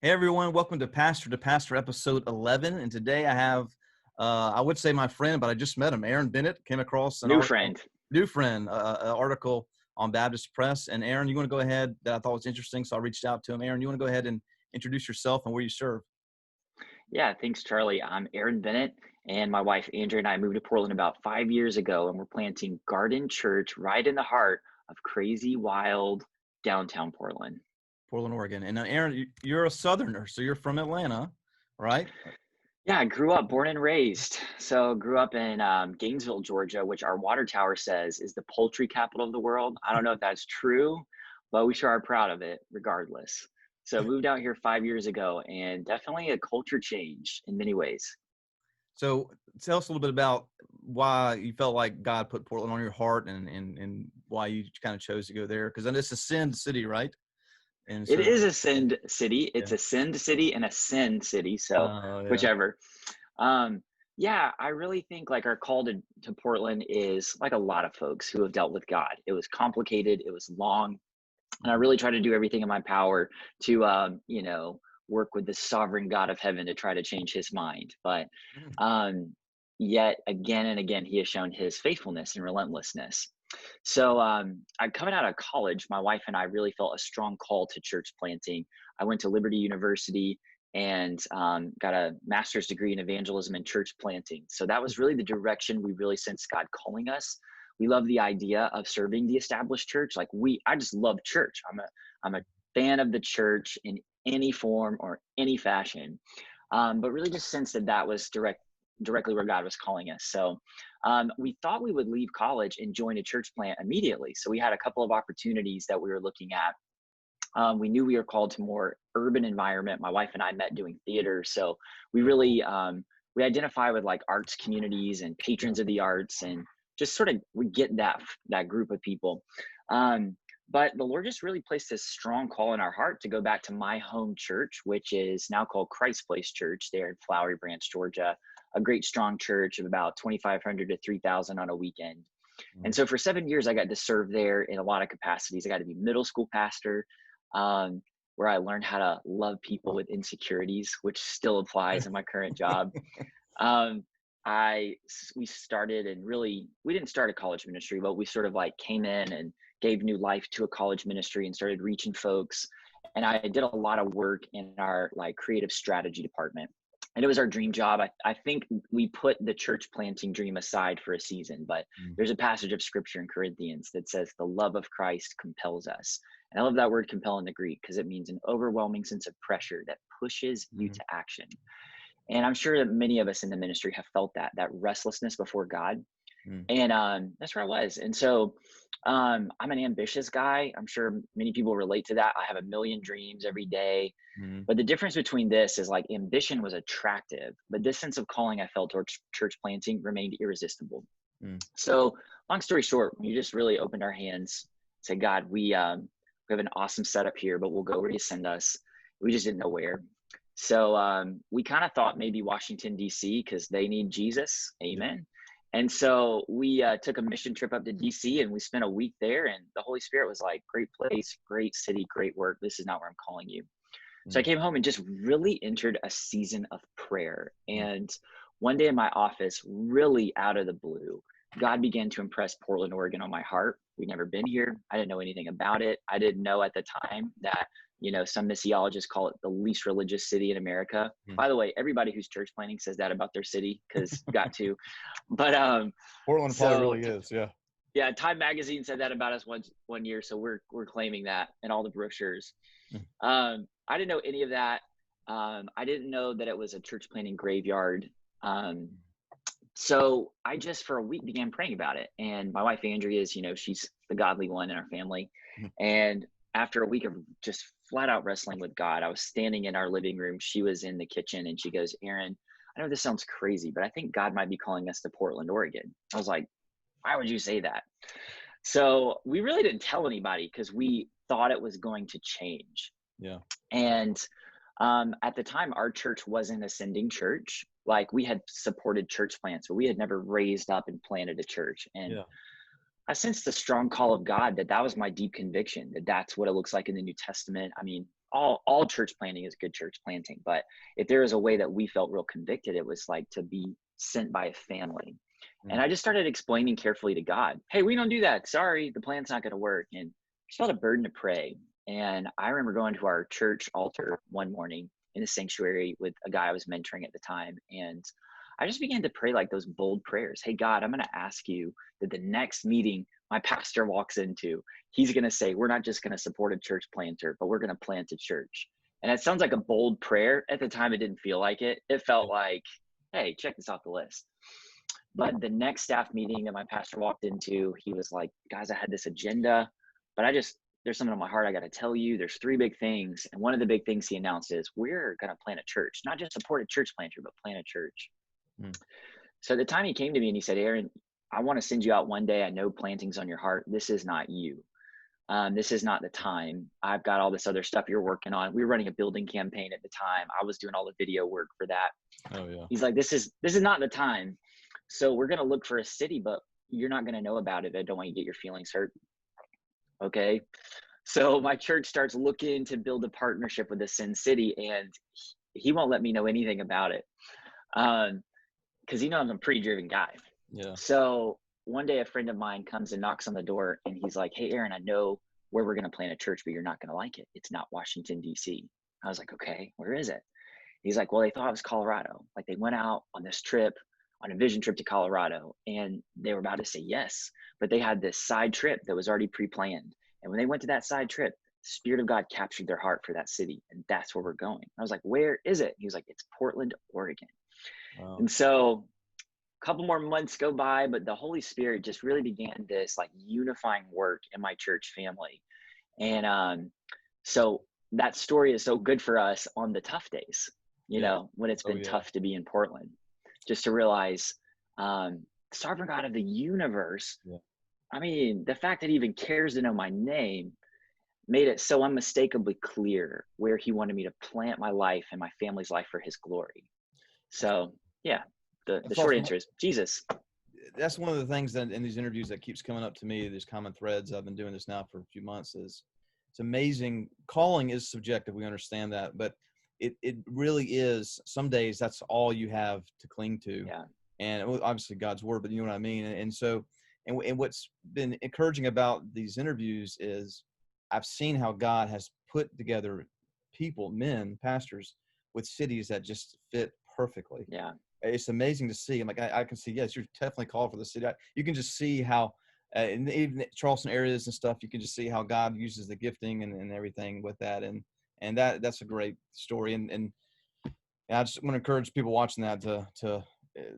Hey everyone, welcome to Pastor episode 11. And today I have, I would say my friend, but I just met him, Aaron Bennett. Came across an New article, friend. an article on Baptist Press. And Aaron, you want to go ahead, that I thought was interesting, so I reached out to him. Aaron, you want to go ahead and introduce yourself and where you serve? Yeah, thanks, Charlie. I'm Aaron Bennett, and my wife Andrea and I moved to Portland about 5 years ago, and we're planting Garden Church right in the heart of crazy, wild downtown Portland. Portland, Oregon. And Aaron, you're a Southerner, so you're from Atlanta, right? Yeah, I grew up, born and raised. So grew up in Gainesville, Georgia, which our water tower says is the poultry capital of the world. I don't know if that's true, but we sure are proud of it regardless. So moved out here 5 years ago, and definitely a culture change in many ways. So tell us a little bit about why you felt like God put Portland on your heart and why you kind of chose to go there. Because it's a sin city, right? And It so, is a send city. yeah. It's a send city and a sin city. So Yeah. whichever. Um, yeah, I really think like our call to Portland is like a lot of folks who have dealt with God. It was complicated, it was long, and I really try to do everything in my power to work with the sovereign God of heaven to try to change his mind. But Mhm. um yet again and again he has shown his faithfulness and relentlessness. So I coming out of college, my wife and I really felt a strong call to church planting. I went to Liberty University and got a master's degree in evangelism and church planting. So that was really the direction we really sensed God calling us. We love the idea of serving the established church. I just love church. I'm a fan of the church in any form or any fashion. But really just sensed that was directly where God was calling us. So we thought we would leave college and join a church plant immediately. So we had a couple of opportunities that we were looking at. We knew we were called to more urban environment. My wife and I met doing theater. So we really, we identify with like arts communities and patrons of the arts and just sort of, we get that group of people. But the Lord just really placed this strong call in our heart to go back to my home church, which is now called Christ Place Church there in Flowery Branch, Georgia, a great strong church of about 2,500 to 3,000 on a weekend. And so for 7 years, I got to serve there in a lot of capacities. I got to be middle school pastor, where I learned how to love people with insecurities, which still applies in my current job. Um, we started and really, we didn't start a college ministry, but we sort of like came in and gave new life to a college ministry and started reaching folks. And I did a lot of work in our like creative strategy department. And it was our dream job. I think we put the church planting dream aside for a season, but there's a passage of scripture in Corinthians that says the love of Christ compels us. And I love that word compel in the Greek because it means an overwhelming sense of pressure that pushes you to action. And I'm sure that many of us in the ministry have felt that restlessness before God. And that's where I was. And so I'm an ambitious guy. I'm sure many people relate to that. I have a million dreams every day. But the difference between this is like ambition was attractive, but this sense of calling I felt towards church planting remained irresistible. So long story short, we just really opened our hands, said, God, we have an awesome setup here, but we'll go where you send us. We just didn't know where. So we kind of thought maybe Washington, D.C., because they need Jesus. Amen. And so we took a mission trip up to DC and we spent a week there, and the Holy Spirit was like, great place, great city, great work. This is not where I'm calling you. So I came home and just really entered a season of prayer. And one day in my office, really out of the blue, God began to impress Portland, Oregon on my heart. We'd never been here. I didn't know anything about it. I didn't know at the time that, some missiologists call it the least religious city in America. By the way, everybody who's church planning says that about their city because got to. But Portland probably really is, yeah. Yeah, Time Magazine said that about us one year, so we're claiming that in all the brochures. I didn't know any of that. I didn't know that it was a church planting graveyard. So I just for a week began praying about it. And my wife Andrea is, she's the godly one in our family. And after a week of just flat out wrestling with God, I was standing in our living room. She was in the kitchen and she goes, Aaron, I know this sounds crazy, but I think God might be calling us to Portland, Oregon. I was like, why would you say that? So we really didn't tell anybody because we thought it was going to change. Yeah. And at the time, our church wasn't a sending church. Like we had supported church plants, but we had never raised up and planted a church. And I sensed the strong call of God that was my deep conviction, that that's what it looks like in the New Testament. I mean, all church planting is good church planting. But if there was a way that we felt real convicted, it was like to be sent by a family. And I just started explaining carefully to God, hey, we don't do that. Sorry, the plan's not going to work. And I just felt a burden to pray. And I remember going to our church altar one morning in the sanctuary with a guy I was mentoring at the time. And I just began to pray like those bold prayers. Hey, God, I'm going to ask you that the next meeting my pastor walks into, he's going to say, we're not just going to support a church planter, but we're going to plant a church. And it sounds like a bold prayer. At the time, it didn't feel like it. It felt like, hey, check this off the list. But the next staff meeting that my pastor walked into, he was like, guys, I had this agenda, but there's something on my heart I got to tell you. There's 3 big things. And one of the big things he announced is we're going to plant a church, not just support a church planter, but plant a church. So at the time he came to me and he said, Aaron, I want to send you out one day. I know planting's on your heart. This is not you. This is not the time. I've got all this other stuff you're working on. We were running a building campaign at the time. I was doing all the video work for that. Oh yeah. He's like, this is not the time. So we're going to look for a city, but you're not going to know about it. I don't want you to get your feelings hurt. Okay. So my church starts looking to build a partnership with the Sin City, and he won't let me know anything about it. Cause he knows I'm a pretty driven guy. Yeah. So one day a friend of mine comes and knocks on the door and he's like, hey, Aaron, I know where we're going to plant a church, but you're not going to like it. It's not Washington, D.C. I was like, okay, where is it? He's like, well, they thought it was Colorado. Like they went out on this trip, on a vision trip to Colorado, and they were about to say yes, but they had this side trip that was already pre-planned. And when they went to that side trip, the Spirit of God captured their heart for that city. And that's where we're going. I was like, where is it? He was like, it's Portland, Oregon. Wow. And so a couple more months go by, but the Holy Spirit just really began this like unifying work in my church family. And so that story is so good for us on the tough days, you know, when it's been tough to be in Portland, just to realize sovereign God of the universe. I mean, the fact that he even cares to know my name made it so unmistakably clear where he wanted me to plant my life and my family's life for his glory. So yeah, the short answer is Jesus. That's one of the things that in these interviews that keeps coming up to me, these common threads. I've been doing this now for a few months. Is it's amazing. Calling is subjective. We understand that, but it really is. Some days that's all you have to cling to. Yeah. And obviously God's word, but you know what I mean? And so, and what's been encouraging about these interviews is I've seen how God has put together people, men, pastors with cities that just fit perfectly. Yeah. It's amazing to see. I'm like, I can see, yes, you're definitely called for the city. You can just see how, in even Charleston areas and stuff, you can just see how God uses the gifting and everything with that. And that's a great story. And I just want to encourage people watching that to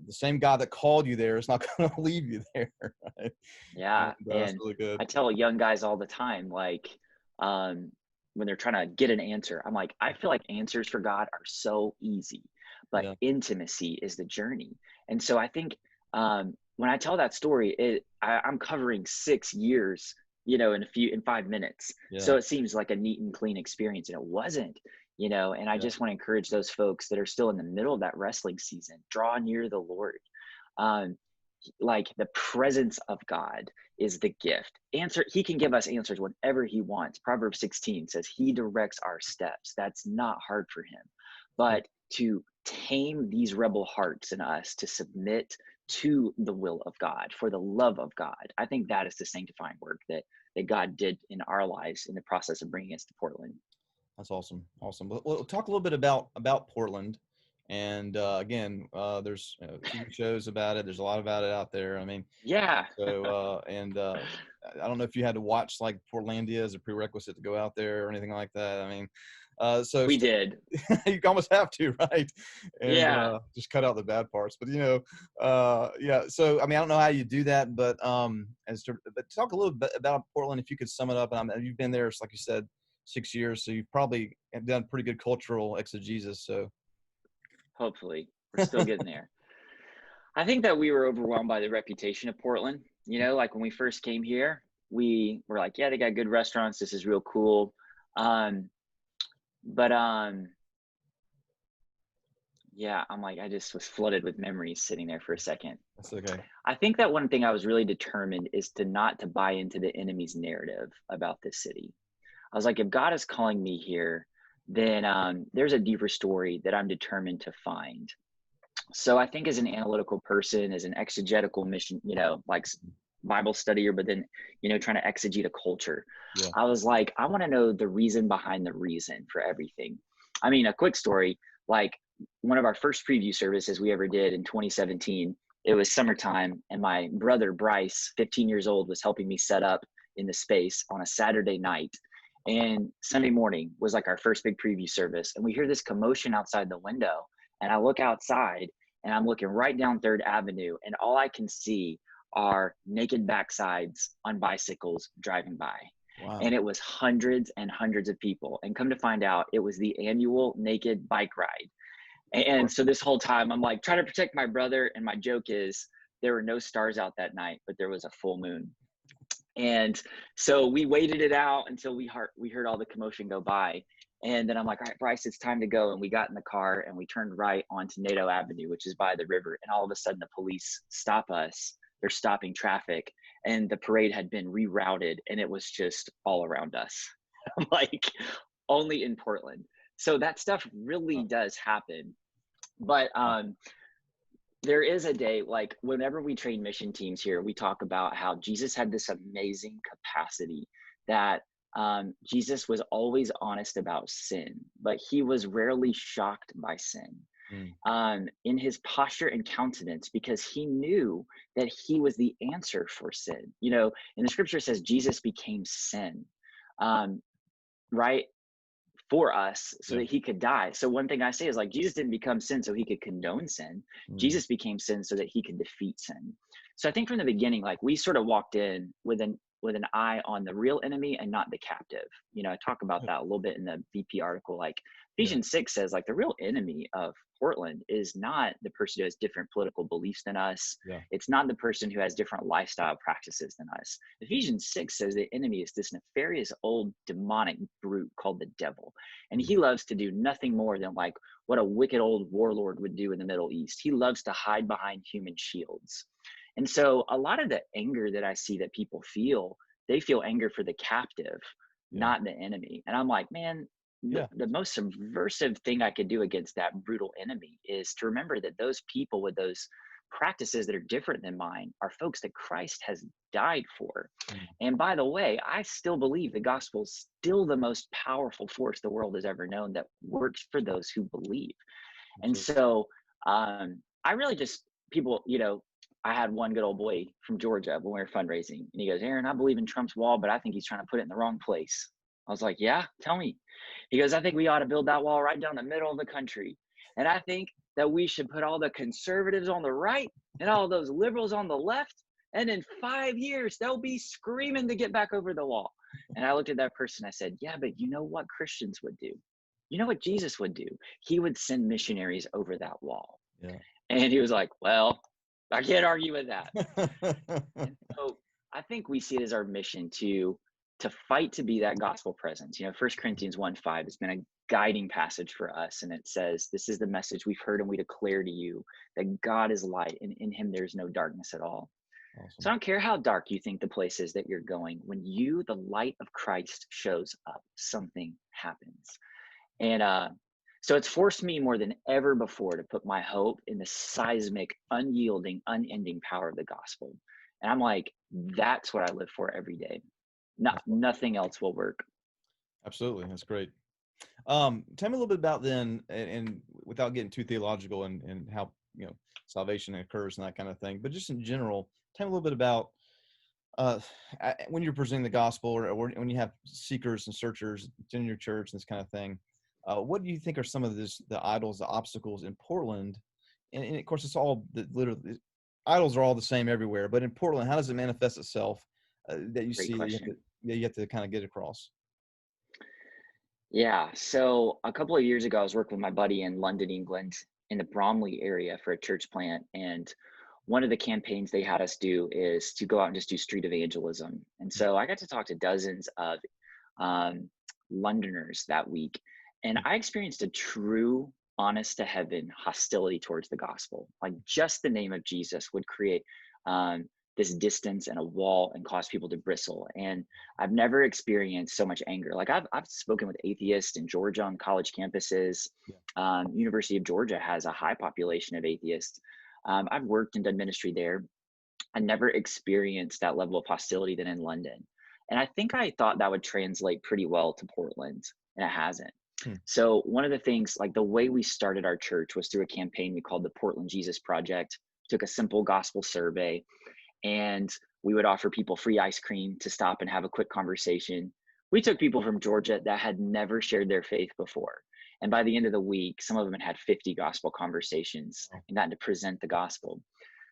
the same God that called you there is not going to leave you there. Right? Yeah. And that's really good. I tell young guys all the time, like, when they're trying to get an answer, I'm like, I feel like answers for God are so easy, but intimacy is the journey. And so I think when I tell that story, I'm covering 6 years, in 5 minutes. Yeah. So it seems like a neat and clean experience, and it wasn't, and I just want to encourage those folks that are still in the middle of that wrestling season, draw near the Lord. Like the presence of God is the gift. He can give us answers whenever he wants. Proverbs 16 says he directs our steps. That's not hard for him. But to tame these rebel hearts in us, to submit to the will of God for the love of God, I think that is the sanctifying work that God did in our lives in the process of bringing us to Portland. That's awesome. Awesome. We'll talk a little bit about Portland. And again, there's TV shows about it. There's a lot about it out there. I mean, yeah. So I don't know if you had to watch like Portlandia as a prerequisite to go out there or anything like that. I mean, so we did. You almost have to, right? And, just cut out the bad parts. But yeah. So I mean, I don't know how you do that, but talk a little bit about Portland if you could sum it up. And you've been there, like you said, 6 years, so you've probably done pretty good cultural exegesis. So. Hopefully we're still getting there. I think that we were overwhelmed by the reputation of Portland. Like when we first came here, we were like, yeah, they got good restaurants. This is real cool. Yeah, I'm like, I just was flooded with memories sitting there for a second. That's okay. I think that one thing I was really determined is not to buy into the enemy's narrative about this city. I was like, if God is calling me here, then there's a deeper story that I'm determined to find. So I think as an analytical person, as an exegetical mission, like Bible studier, but then, trying to exegete a culture, Yeah. I was like, I want to know the reason behind the reason for everything. I mean, a quick story, like one of our first preview services we ever did in 2017, it was summertime, and my brother, Bryce, 15 years old, was helping me set up in the space on a Saturday night. And Sunday morning was like our first big preview service. And we hear this commotion outside the window. And I look outside, and I'm looking right down Third Avenue, and all I can see are naked backsides on bicycles driving by. Wow. And it was hundreds and hundreds of people. And come to find out, it was the annual naked bike ride. And so this whole time, I'm like trying to protect my brother. And my joke is there were no stars out that night, but there was a full moon. And so we waited it out until we heard all the commotion go by. And then I'm like, all right, Bryce, it's time to go. And we got in the car and we turned right onto Nato Avenue, which is by the river. And all of a sudden, the police stop us. They're stopping traffic. And the parade had been rerouted, and it was just all around us, like only in Portland. So that stuff really does happen. But there is a day, like whenever we train mission teams here, we talk about how Jesus had this amazing capacity that Jesus was always honest about sin, but he was rarely shocked by sin in his posture and countenance, because he knew that he was the answer for sin. In the scripture, it says Jesus became sin, right? For us, so that he could die. So one thing I say is, like, Jesus didn't become sin so he could condone sin. Jesus became sin so that he could defeat sin. So I think from the beginning, like, we sort of walked in with an eye on the real enemy and not the captive. I talk about that a little bit in the VP article. Like Ephesians 6 says, like, the real enemy of Portland is not the person who has different political beliefs than us. It's not the person who has different lifestyle practices than us. Ephesians 6 says the enemy is this nefarious old demonic brute called the devil. And he loves to do nothing more than like what a wicked old warlord would do in the Middle East. He loves to hide behind human shields. And so a lot of the anger that I see that people feel, they feel anger for the captive, not the enemy. And I'm like, man, the most subversive thing I could do against that brutal enemy is to remember that those people with those practices that are different than mine are folks that Christ has died for. And by the way, I still believe the gospel is still the most powerful force the world has ever known that works for those who believe. And so I really just, people, I had one good old boy from Georgia when we were fundraising, and he goes, Aaron, I believe in Trump's wall, but I think he's trying to put it in the wrong place. I was like, yeah, tell me. He goes, I think we ought to build that wall right down the middle of the country. And I think that we should put all the conservatives on the right and all those liberals on the left. And in 5 years, they'll be screaming to get back over the wall. And I looked at that person. I said, yeah, but you know what Christians would do? You know what Jesus would do? He would send missionaries over that wall. And he was like, well, I can't argue with that. And so I think we see it as our mission to fight to be that gospel presence. 1 Corinthians 1:5 has been a guiding passage for us. And it says, this is the message we've heard and we declare to you, that God is light and in him there's no darkness at all. Awesome. So I don't care how dark you think the place is that you're going. When the light of Christ shows up, something happens. And so it's forced me more than ever before to put my hope in the seismic, unyielding, unending power of the gospel. And I'm like, that's what I live for every day. Nothing else will work. Absolutely. That's great. Tell me a little bit about then, and without getting too theological and how, salvation occurs and that kind of thing, but just in general, tell me a little bit about when you're presenting the gospel or when you have seekers and searchers in your church and this kind of thing. What do you think are some of the idols, the obstacles in Portland? And of course, it's all literally idols are all the same everywhere, but in Portland, how does it manifest itself that you see that you have to kind of get across? Yeah. So a couple of years ago, I was working with my buddy in London, England, in the Bromley area for a church plant. And one of the campaigns they had us do is to go out and just do street evangelism. And so I got to talk to dozens of Londoners that week. And I experienced a true, honest to heaven hostility towards the gospel. Like just the name of Jesus would create this distance and a wall and cause people to bristle. And I've never experienced so much anger. Like I've spoken with atheists in Georgia on college campuses. Yeah. University of Georgia has a high population of atheists. I've worked and done ministry there. I never experienced that level of hostility than in London. And I think I thought that would translate pretty well to Portland, and it hasn't. Hmm. So one of the things, like the way we started our church was through a campaign we called the Portland Jesus Project. Took a simple gospel survey, and we would offer people free ice cream to stop and have a quick conversation. We took people from Georgia that had never shared their faith before. And by the end of the week, some of them had 50 gospel conversations and gotten to present the gospel.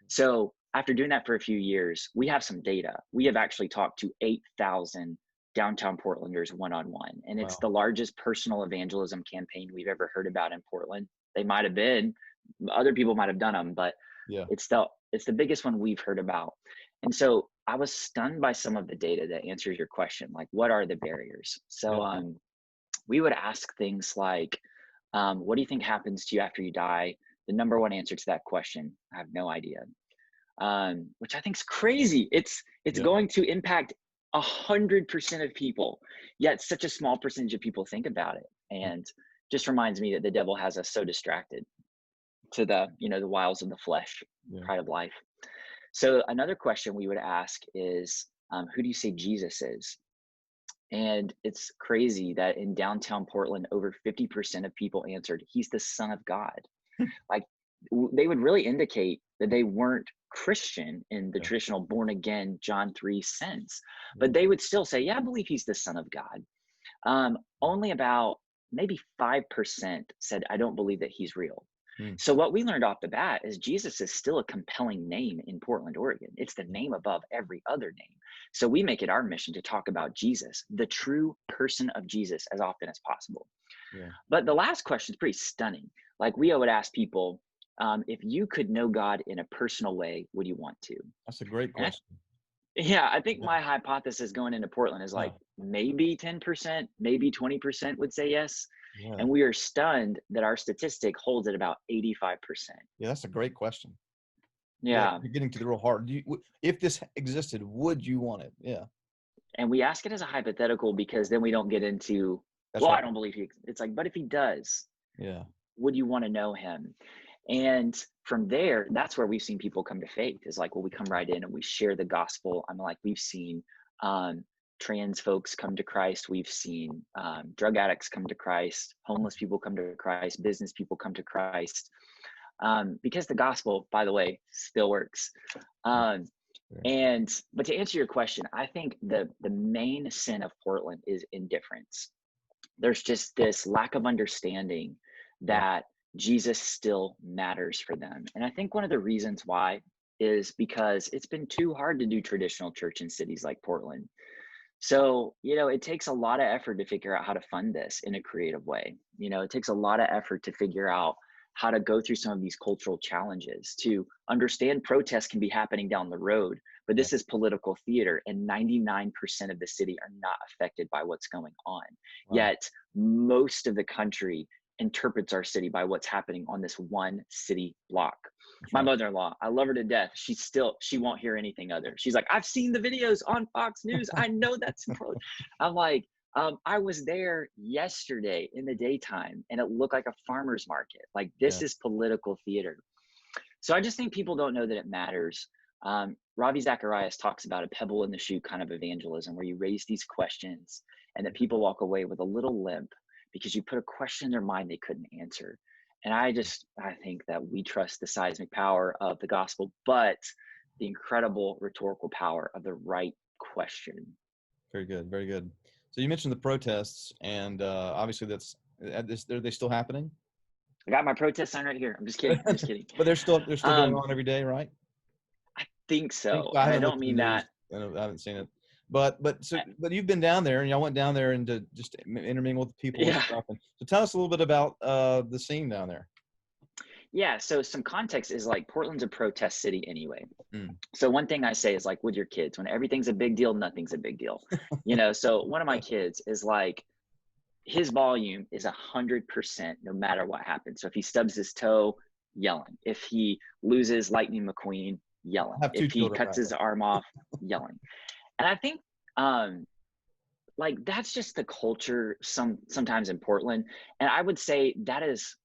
So after doing that for a few years, we have some data. We have actually talked to 8,000 downtown Portlanders one-on-one. And it's the largest personal evangelism campaign we've ever heard about in Portland. They might have been, other people might have done them, but it's the biggest one we've heard about. And so I was stunned by some of the data that answers your question, like what are the barriers? So we would ask things like, what do you think happens to you after you die? The number one answer to that question, I have no idea. Which I think is crazy. It's going to impact 100% of people, yet such a small percentage of people think about it. And just reminds me that the devil has us so distracted to the wiles of the flesh, pride of life. So another question we would ask is, who do you say Jesus is? And it's crazy that in downtown Portland, over 50% of people answered, he's the Son of God. Like they would really indicate that they weren't Christian in the traditional born again John 3 sense, but they would still say, yeah, I believe he's the Son of God. Only about maybe 5% said, I don't believe that he's real. So what we learned off the bat is Jesus is still a compelling name in Portland, Oregon. It's the name above every other name. So we make it our mission to talk about Jesus, the true person of Jesus, as often as possible. But the last question is pretty stunning. Like we would ask people, if you could know God in a personal way, would you want to? That's a great question. I think my hypothesis going into Portland is like maybe 10%, maybe 20% would say yes. And we are stunned that our statistic holds at about 85%. Yeah, that's a great question. Yeah. You're getting to the real heart. If this existed, would you want it? Yeah. And we ask it as a hypothetical because then we don't get into, I don't believe it's like, but if he does, would you want to know him? And from there, that's where we've seen people come to faith is like, well, we come right in and we share the gospel. I'm like, we've seen trans folks come to Christ. We've seen drug addicts come to Christ, homeless people come to Christ, business people come to Christ. Because the gospel, by the way, still works. But to answer your question, I think the main sin of Portland is indifference. There's just this lack of understanding that Jesus still matters for them. And I think one of the reasons why is because it's been too hard to do traditional church in cities like Portland. So, it takes a lot of effort to figure out how to fund this in a creative way. It takes a lot of effort to figure out how to go through some of these cultural challenges, to understand protests can be happening down the road, but this is political theater and 99% of the city are not affected by what's going on. Yet most of the country interprets our city by what's happening on this one city block. My mother-in-law, I love her to death. She won't hear anything other. She's like, I've seen the videos on Fox News. I know that's important. I'm like, I was there yesterday in the daytime and it looked like a farmer's market. Like this is political theater. So I just think people don't know that it matters. Ravi Zacharias talks about a pebble in the shoe kind of evangelism where you raise these questions and that people walk away with a little limp because you put a question in their mind they couldn't answer. And I think that we trust the seismic power of the gospel, but the incredible rhetorical power of the right question. Very good. Very good. So you mentioned the protests and obviously are they still happening? I got my protest sign right here. I'm just kidding. But they're still going on every day, right? I think so. I don't mean that. I haven't seen it. But you've been down there and y'all went down there and to just intermingle with people and stuff. And so tell us a little bit about the scene down there. Yeah. So some context is like Portland's a protest city anyway. So one thing I say is like with your kids, when everything's a big deal, nothing's a big deal. So one of my kids is like, his volume is 100% no matter what happens. So if he stubs his toe, yelling. If he loses Lightning McQueen, yelling. I have two If he children cuts right his arm off, yelling. And I think like that's just the culture sometimes in Portland. And I would say that is,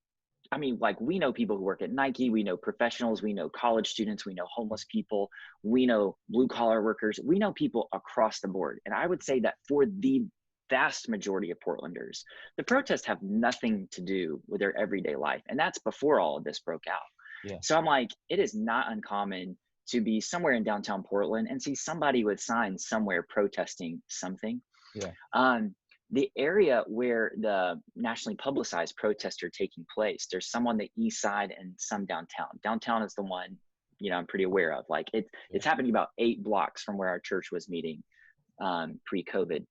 I mean, like we know people who work at Nike, we know professionals, we know college students, we know homeless people, we know blue collar workers, we know people across the board. And I would say that for the vast majority of Portlanders, the protests have nothing to do with their everyday life. And that's before all of this broke out. yeah So I'm like, it is not uncommon to be somewhere in downtown Portland and see somebody with signs somewhere protesting something. yeah Um, the area where the nationally publicized protests are taking place, there's some on the east side and some downtown. Downtown is the one, I'm pretty aware of. Like yeah it's happening about 8 blocks from where our church was meeting pre-COVID.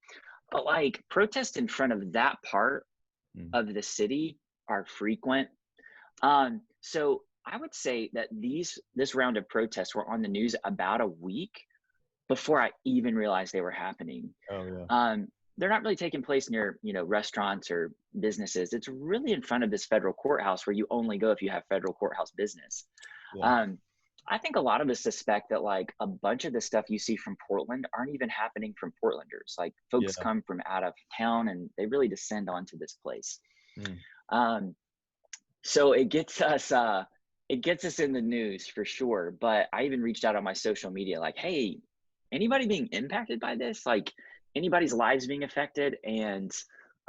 But like protests in front of that part mm. of the city are frequent. So I would say that this round of protests were on the news about a week before I even realized they were happening. Oh yeah They're not really taking place near, restaurants or businesses. It's really in front of this federal courthouse where you only go if you have federal courthouse business. yeah Um, I think a lot of us suspect that like a bunch of the stuff you see from Portland aren't even happening from Portlanders. Like folks yeah come from out of town and they really descend onto this place. mm. Um, so it gets us in the news for sure. But I even reached out on my social media, like, hey, anybody being impacted by this? Like anybody's lives being affected? And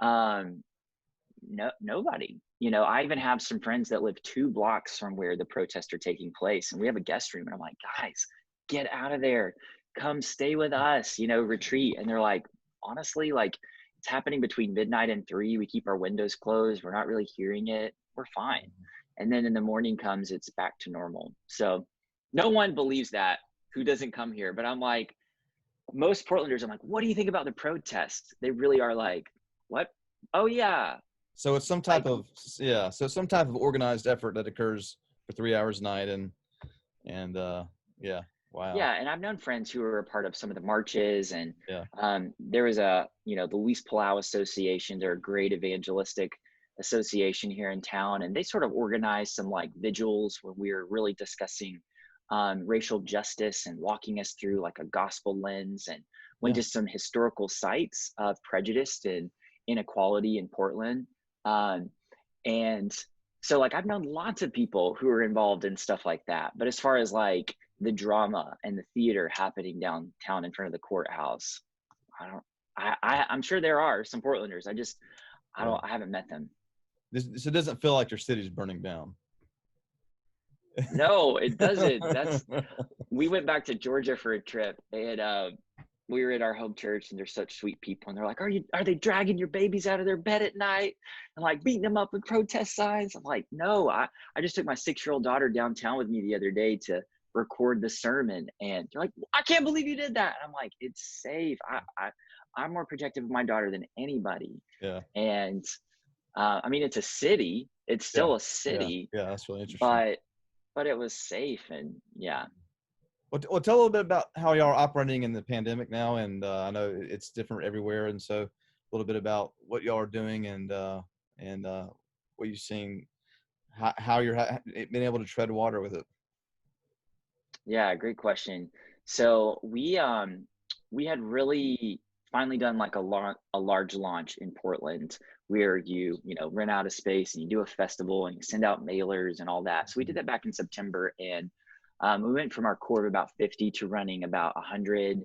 no, nobody. I even have some friends that live 2 blocks from where the protests are taking place, and we have a guest room. And I'm like, guys, get out of there, come stay with us, retreat. And they're like, honestly, like it's happening between midnight and 3. We keep our windows closed. We're not really hearing it. We're fine. And then in the morning comes, it's back to normal. So no one believes that who doesn't come here. But I'm like, most Portlanders, I'm like, what do you think about the protests? They really are like, what? Oh yeah. So it's some Like, type of some type of organized effort that occurs for 3 hours a night and yeah wow yeah. And I've known friends who were a part of some of the marches, and yeah there was the Luis Palau Association. They're a great evangelistic association here in town. And they sort of organized some like vigils where we were really discussing racial justice and walking us through like a gospel lens, and went yeah to some historical sites of prejudice and inequality in Portland. And so like I've known lots of people who are involved in stuff like that. But as far as like the drama and the theater happening downtown in front of the courthouse, I don't, I'm sure there are some Portlanders. yeah I haven't met them. so it doesn't feel like your city's burning down. No, it doesn't. We went back to Georgia for a trip, and we were at our home church, and they're such sweet people. And they're like, are they dragging your babies out of their bed at night and like beating them up with protest signs? I'm like, no, I just took my 6-year-old daughter downtown with me the other day to record the sermon. And they're like, I can't believe you did that. And I'm like, it's safe. I'm more protective of my daughter than anybody. Yeah And I mean, it's a city. It's yeah still a city, yeah that's really interesting. but it was safe. And yeah. Well, tell a little bit about how y'all are operating in the pandemic now, and I know it's different everywhere, and so a little bit about what y'all are doing and what you're seeing, how you're been able to tread water with it. Yeah, great question. So we had really finally done like a large launch in Portland where you rent out a space and you do a festival and you send out mailers and all that. So we did that back in September, and we went from our core of about 50 to running about 100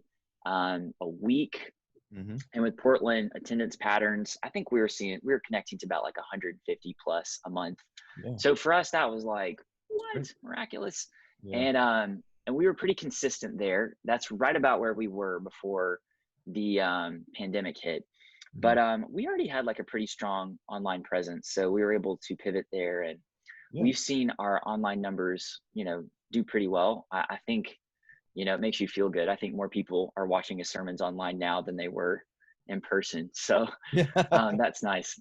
a week. Mm-hmm. And with Portland attendance patterns, I think we were connecting to about like 150 plus a month. Yeah. So for us, that was like, what? Miraculous. Yeah. And we were pretty consistent there. That's right about where we were before the pandemic hit. But we already had like a pretty strong online presence. So we were able to pivot there, and we've seen our online numbers, do pretty well. I think, it makes you feel good. I think more people are watching his sermons online now than they were in person. So Yeah. that's nice.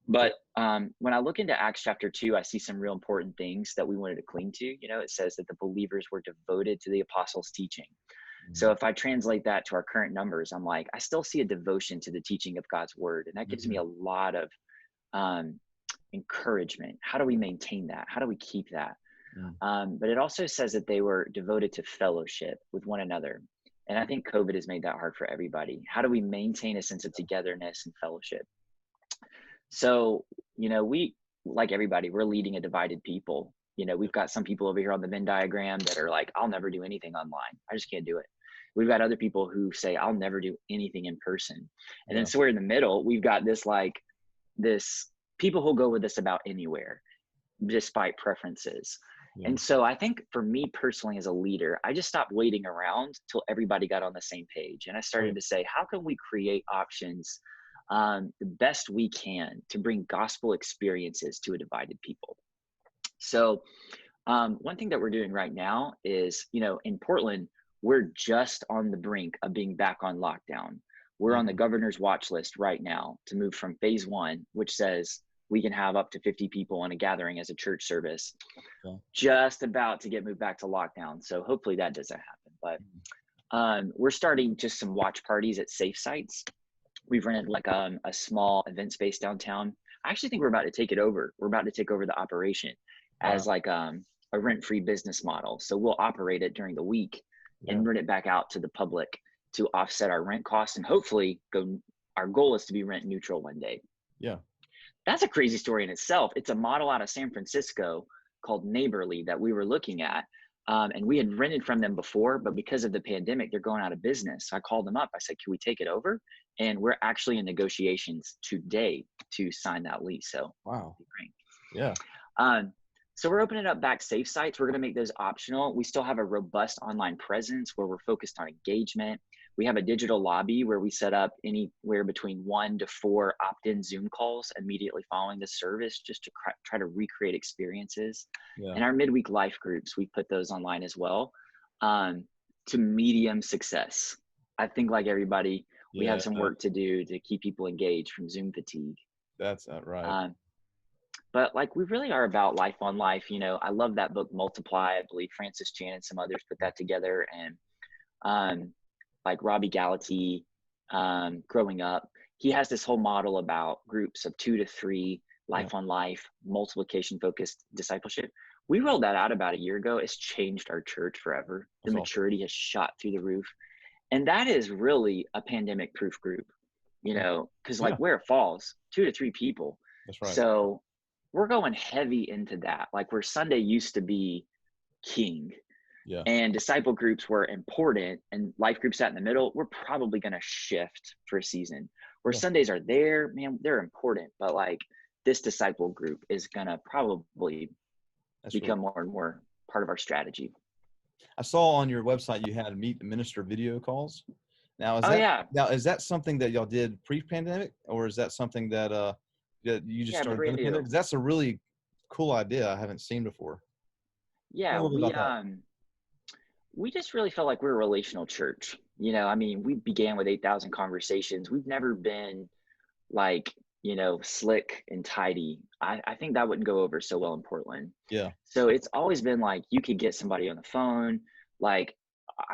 But when I look into Acts chapter 2, I see some real important things that we wanted to cling to. It says that the believers were devoted to the apostles' teaching. So if I translate that to our current numbers, I'm like, I still see a devotion to the teaching of God's word. And that gives me a lot of encouragement. How do we maintain that? How do we keep that? Mm. But it also says that they were devoted to fellowship with one another. And I think COVID has made that hard for everybody. How do we maintain a sense of togetherness and fellowship? So, we, like everybody, we're leading a divided people. We've got some people over here on the Venn diagram that are like, I'll never do anything online. I just can't do it. We've got other people who say, I'll never do anything in person. And then Yeah. somewhere in the middle, we've got this people who'll go with us about anywhere, despite preferences. Yeah. And so I think for me personally as a leader, I just stopped waiting around till everybody got on the same page. And I started to say, how can we create options the best we can to bring gospel experiences to a divided people? So one thing that we're doing right now is, in Portland, we're just on the brink of being back on lockdown. We're on the governor's watch list right now to move from phase 1, which says we can have up to 50 people in a gathering as a church service, just about to get moved back to lockdown. So hopefully that doesn't happen. But we're starting just some watch parties at safe sites. We've rented like a small event space downtown. I actually think we're about to take it over. We're about to take over the operation as like a rent-free business model. So we'll operate it during the week and rent it back out to the public to offset our rent costs, and hopefully our goal is to be rent neutral one day. Yeah. That's a crazy story in itself. It's a model out of San Francisco called Neighborly that we were looking at. And we had rented from them before, but because of the pandemic, they're going out of business. So I called them up. I said, can we take it over? And we're actually in negotiations today to sign that lease. So wow. Great. Yeah. So we're opening up back safe sites. We're going to make those optional. We still have a robust online presence where we're focused on engagement. We have a digital lobby where we set up anywhere between 1 to 4 opt-in Zoom calls immediately following the service, just to try to recreate experiences. Yeah. And our midweek life groups, we put those online as well, to medium success. I think like everybody, we have some work to do to keep people engaged from Zoom fatigue. That's right. But like, we really are about life on life. I love that book, Multiply. I believe Francis Chan and some others put that together. And like Robbie Gallaty, growing up, he has this whole model about groups of 2 to 3, life on life, multiplication focused discipleship. We rolled that out about a year ago. It's changed our church forever. The maturity has shot through the roof. And that is really a pandemic proof group, because like where it falls, 2 to 3 people. That's right. So we're going heavy into that, like where Sunday used to be king. Yeah. And disciple groups were important and life groups sat in the middle. We're probably going to shift for a season where Sundays are there, man, they're important. But like this disciple group is going to probably become more and more part of our strategy. I saw on your website you had meet the minister video calls. Now, is that something that y'all did pre-pandemic, or is that something that you just started doing the pandemic? That's a really cool idea I haven't seen before. Yeah, we just really felt like we're a relational church. We began with 8,000 conversations. We've never been like, slick and tidy. I think that wouldn't go over so well in Portland. Yeah. So it's always been like, you could get somebody on the phone. Like,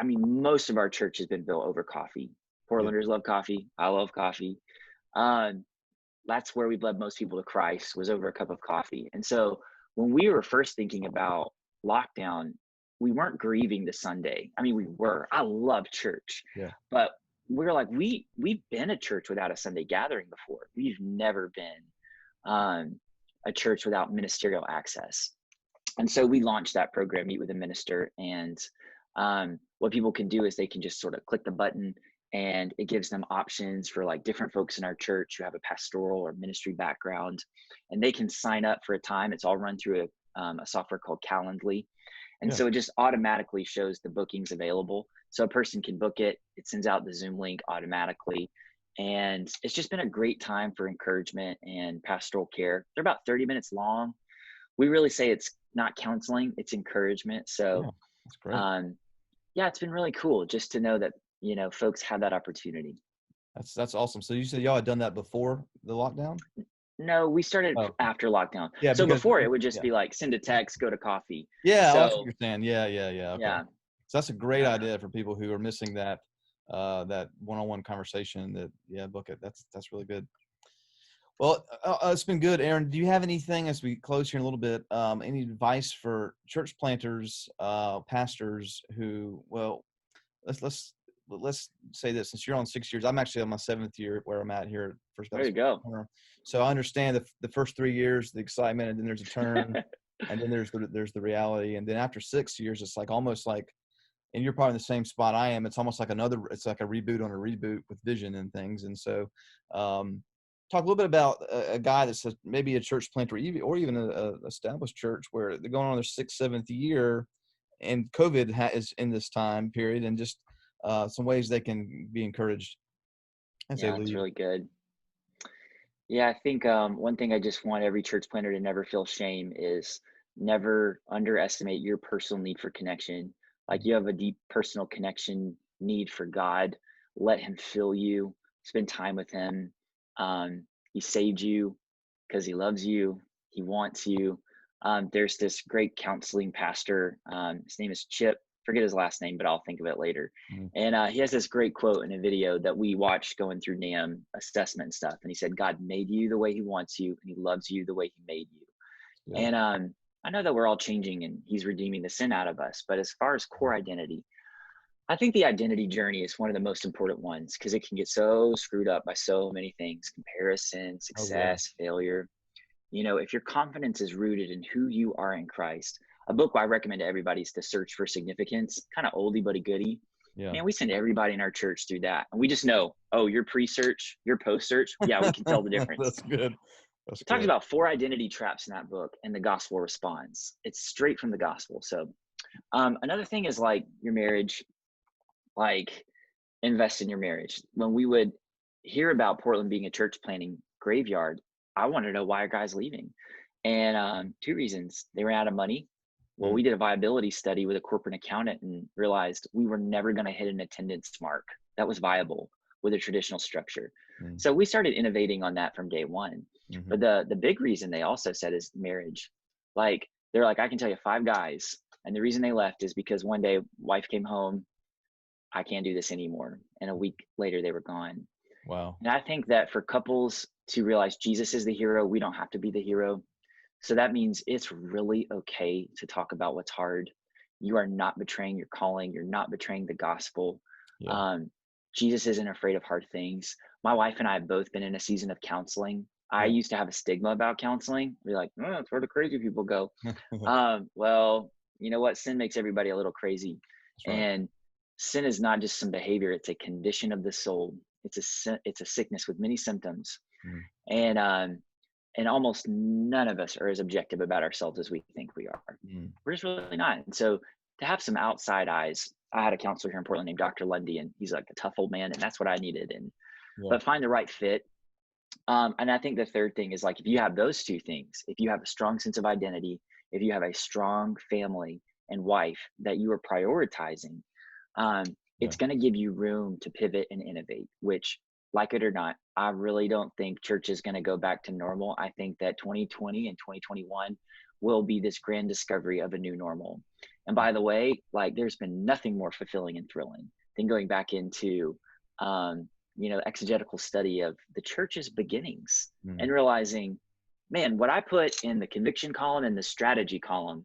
most of our church has been built over coffee. Portlanders love coffee. I love coffee. That's where we've led most people to Christ, was over a cup of coffee. And so when we were first thinking about lockdown, we weren't grieving the Sunday. We were. I love church. Yeah. But we're like, we've been a church without a Sunday gathering before. We've never been a church without ministerial access. And so we launched that program, Meet with a Minister. And what people can do is they can just sort of click the button, and it gives them options for like different folks in our church who have a pastoral or ministry background, and they can sign up for a time. It's all run through a software called Calendly. And so it just automatically shows the bookings available. So a person can book it. It sends out the Zoom link automatically. And it's just been a great time for encouragement and pastoral care. They're about 30 minutes long. We really say it's not counseling, it's encouragement. So that's great. It's been really cool just to know that, folks have that opportunity. That's awesome. So you said y'all had done that before the lockdown? No, we started after lockdown. Yeah. So before it would just be like, send a text, go to coffee. Yeah. So, that's what you're saying. Yeah. Okay. Yeah. So that's a great idea for people who are missing that that one-on-one conversation. Book it. That's really good. Well, it's been good, Aaron. Do you have anything as we close here in a little bit? Any advice for church planters, pastors who, well, let's say this. Since you're on 6 years, I'm actually on my 7th year where I'm at here at First There you Baptist go. Corner. So I understand the first 3 years, the excitement, and then there's a turn, and then there's the reality, and then after 6 years, it's like almost like, and you're probably in the same spot I am. It's almost like it's like a reboot on a reboot with vision and things. And so, talk a little bit about a guy that's maybe a church planter or even a established church where they're going on their 6th, 7th year, and COVID is in this time period, and just some ways they can be encouraged as they Yeah, it's leave. really good. Yeah, I think one thing I just want every church planter to never feel shame is never underestimate your personal need for connection. Like you have a deep personal connection need for God. Let Him fill you. Spend time with Him. He saved you because He loves you. He wants you. There's this great counseling pastor. His name is Chip. Forget his last name, but I'll think of it later. Mhm. And he has this great quote in a video that we watched going through NAM assessment and stuff. And he said, God made you the way He wants you, and He loves you the way He made you. Good. And I know that we're all changing and He's redeeming the sin out of us. But as far as core identity, I think the identity journey is one of the most important ones because it can get so screwed up by so many things: comparison, Oh yeah. success, failure. If your confidence is rooted in who you are in Christ, a book I recommend to everybody is The Search for Significance, kind of oldie but a goodie. Yeah. Man, we send everybody in our church through that. And we just know, oh, you're pre-search, you're post-search. Yeah, we can tell the difference. That's good. That's It talks good. about 4 identity traps in that book and the gospel response. It's straight from the gospel. So another thing is like your marriage, like invest in your marriage. When we would hear about Portland being a church planting graveyard, I wanted to know why our guys leaving. And 2 reasons. They ran out of money. Well, Mm. we did a viability study with a corporate accountant and realized we were never going to hit an attendance mark that was viable with a traditional structure. Mm. So we started innovating on that from day one. Mm-hmm. But the big reason they also said is marriage. Like they're like, I can tell you 5 guys, and the reason they left is because one day wife came home, I can't do this anymore. And a week later they were gone. Wow. And I think that for couples to realize Jesus is the hero, we don't have to be the hero. So that means it's really okay to talk about what's hard. You are not betraying your calling. You're not betraying the gospel. Yeah. Um, Jesus isn't afraid of hard things. My wife and I have both been in a season of counseling. I Yeah. used to have a stigma about counseling. We're like, oh, it's where the crazy people go. Well, you know what? Sin makes everybody a little crazy. That's right. And sin is not just some behavior. It's a condition of the soul. It's a sickness with many symptoms. Mm. And almost none of us are as objective about ourselves as we think we are. Mm. We're just really not. And so to have some outside eyes, I had a counselor here in Portland named Dr. Lundy, and he's like a tough old man, and that's what I needed. Yeah. But find the right fit. And I think the third thing is like, if you have those 2 things, if you have a strong sense of identity, if you have a strong family and wife that you are prioritizing, Yeah. it's going to give you room to pivot and innovate, which, like it or not, I really don't think church is going to go back to normal. I think that 2020 and 2021 will be this grand discovery of a new normal. And by the way, like there's been nothing more fulfilling and thrilling than going back into, exegetical study of the church's beginnings Mm. and realizing, man, what I put in the conviction column and the strategy column,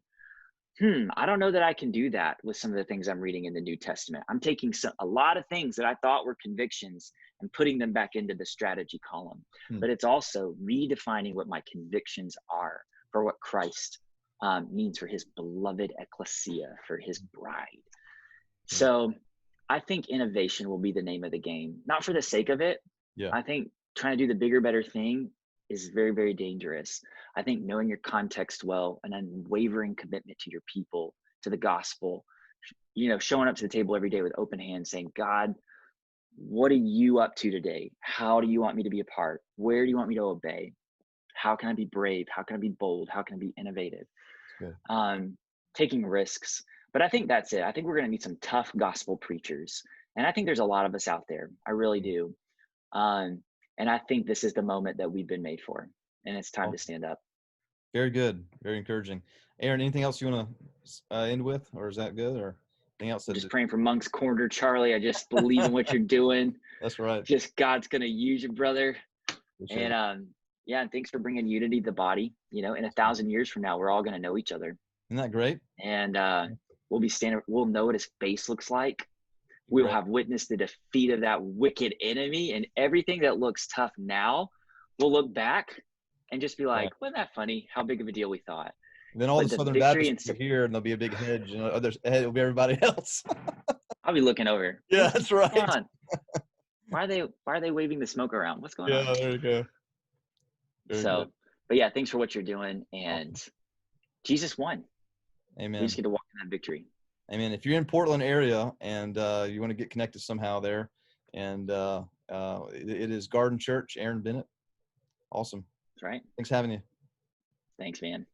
I don't know that I can do that with some of the things I'm reading in the New Testament. I'm taking a lot of things that I thought were convictions and putting them back into the strategy column. Hmm. But it's also redefining what my convictions are for what Christ means for His beloved ecclesia, for His bride. So I think innovation will be the name of the game, not for the sake of it. Yeah. I think trying to do the bigger, better thing is very, very dangerous. I think knowing your context well, an unwavering commitment to your people, to the gospel, showing up to the table every day with open hands saying, God, what are you up to today? How do you want me to be a part? Where do you want me to obey? How can I be brave? How can I be bold? How can I be innovative? Taking risks. But I think that's it. I think we're going to need some tough gospel preachers. And I think there's a lot of us out there. I really do. And I think this is the moment that we've been made for. And it's time to stand up. Very good. Very encouraging. Aaron, anything else you want to end with? Or is that good? Or anything else? Just praying for Monk's Corner, Charlie. I just believe in what you're doing. That's right. Just God's going to use you, brother. Appreciate and Yeah, and thanks for bringing unity to the body. You know, in 1,000 years from now, we're all going to know each other, Isn't that great? and we'll know what his face looks like. We will Great. have witnessed the defeat of that wicked enemy, and everything that looks tough now, we'll look back and just be Yeah. like, wasn't that funny? How big of a deal we thought. Then all the But the Southern victory Baptists and will be here, and there'll be a big hedge, and others ahead will be everybody else. I'll be looking over. Yeah, that's What's going right. on? Why are they waving the smoke around? What's going Yeah, on? there you go. Very good. So, but yeah, thanks for what you're doing. Awesome. And Jesus won. We just Amen. get to walk in that victory. Amen. If you're in Portland area and you want to get connected somehow there, and it is Garden Church, Aaron Bennett. Awesome. That's right. Thanks for having you. Thanks, man.